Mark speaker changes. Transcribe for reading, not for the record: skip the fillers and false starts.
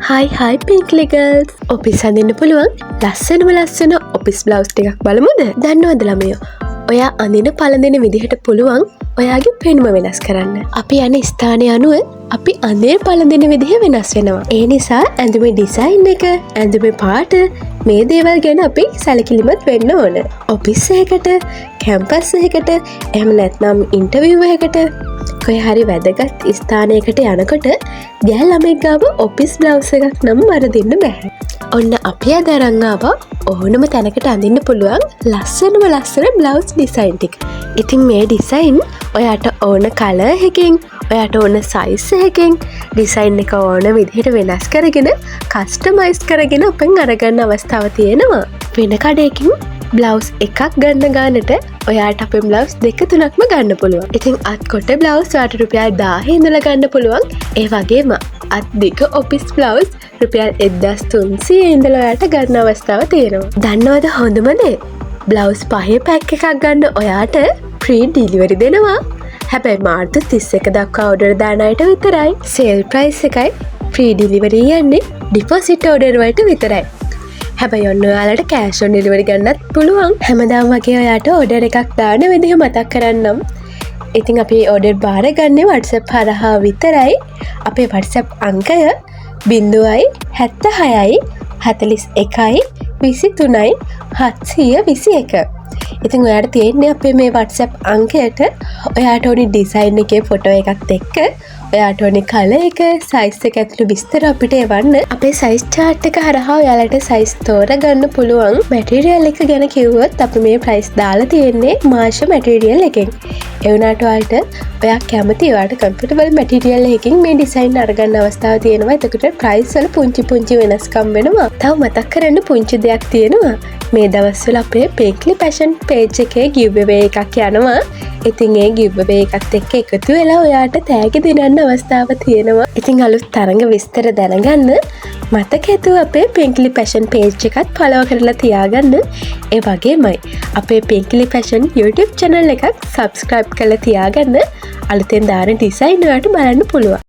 Speaker 1: හයි පින්ක්ලි girls. Office අඳින්න පුළුවන් ලස්සන ඔෆිස් බ්ලවුස් ටිකක් බලමුද? දන්නවද ළමයෝ? ඔයා අඳින පළඳින විදිහට පුළුවන් ඔයාගේ පෙනුම වෙනස් කරන්න. අපි යන ස්ථානය අනුව අපි අඳින පළඳින විදිහ වෙනස් වෙනවා. ඒ නිසා ඇඳුමේ ඩිසයින් එක, ඇඳුමේ පාට, මේ දේවල් ගැන අපි සැලකිලිමත් වෙන්න ඕන. ඔෆිස් එකකට, කැම්පස් එකකට, එහෙම නැත්නම් ඉන්ටර්විව් එකකට, කොහේ හරි වැදගත් ස්ථානයකට යනකොට ගෑල් ළමෙක් ගාව ඔෆිස් බ්ලවුස් එකක් නම් වරදින්න බෑ. ඔන්න අපි අද අරන් ආවා ඕනම තැනකට අඳින්න පුළුවන් ලස්සන බ්ලවුස් ඩිසයින් ටික. ඉතින් මේ ඩිසයින් ඔයාට ඕන කලර් එකකින්, ඔයාට ඕන සයිස් එකකින් ඩිසයින් එක ඕන විදිහට වෙනස් කරගෙන කස්ටමයිස් කරගෙන අපෙන් අරගන්න අවස්ථාව තියෙනවා. වෙන කඩයකින් බ්ලවුස් එකක් ගන්න ගානට ඔයාට අපේ බ්ලවුස් 2-3ක්ම ගන්න පුළුවන්. ඉතින් අත් කොට බ්ලවුස් ඔයාට රුපියල් 1000 ඉඳලා ගන්න පුළුවන්. ඒ වගේම අත් දිග ඔෆිස් බ්ලවුස් රුපියල් 1300 ඉඳලා ඔයාට ගන්න අවස්ථාව තියෙනවා. දන්නවද හොඳම දේ? බ්ලවුස් 5 පැක් එකක් ගන්න ඔයාට ෆ්‍රී ඩිලිවරි දෙනවා. හැබැයි මාර්තු 31 දක්වා ඕඩර් දාන අයට විතරයි. සේල් ප්‍රයිස් එකයි ෆ්‍රී ඩිලිවරි යන්නේ ඩිපොසිට් ඕඩර් වලට විතරයි. හැබැයි ඔන්න ඔයාලට කෑෂ් ඔන් ඩෙලිවරි ගන්නත් පුළුවන්. හැමදාම වගේ ඔයාට ඕඩර් එකක් දාන විදිහ මතක් කරන්නම්. ඉතින් අපි ඕඩර් බාර ගන්නේ WhatsApp හරහා විතරයි. අපේ WhatsApp අංකය 076 41 23 721. ඉතින් ඔයාට තියෙන්නේ අපේ මේ WhatsApp අංකයට ඔයාට ඕනි ඩිසයින් එකේ ෆොටෝ එකත් එක්ක ඔයාට ඕනි කලර් එක, සයිස් එක ඇතුළු විස්තර අපිට එවන්න. අපේ සයිස් chart එක හරහා ඔයාලට සයිස් තෝරගන්න පුළුවන්. මැටීරියල් එක ගැන කිව්වොත් අපි මේ ප්‍රයිස් දාලා තියෙන්නේ මාෂ මැටීරියල් එකෙන්. ඒ වුණාට ඔයාලට ඔයා කැමති ඔයාට කම්ෆර්ටබල් මැටීරියල් එකකින් මේ ඩිසයින් අරගන්න අවස්ථාව තියෙනවා. එතකොට ප්‍රයිස් වල පුංචි වෙනස්කම් වෙනවා. තව මතක් කරන්න පුංචි දෙයක් තියෙනවා. මේ දවස්වල අපේ පින්ක්ලි පැෂන් පේජ් එකේ giveaway එකක් යනවා. ඉතින් ඒ giveaway එකත් එක්ක එකතු වෙලා ඔයාට තෑගි දෙන්න අවස්ථාව තියෙනවා. ඉතින් අලුත් තරඟ විස්තර දැනගන්න මතක ඇතුව අපේ පින්ක්ලි පැෂන් පේජ් එකත් ෆලෝ කරලා තියාගන්න. ඒ වගේමයි අපේ පින්ක්ලි පැෂන් YouTube channel එකත් subscribe කරලා තියාගන්න. අලුතෙන් දාන ඩිසයින් වලට බලන්න පුළුවන්.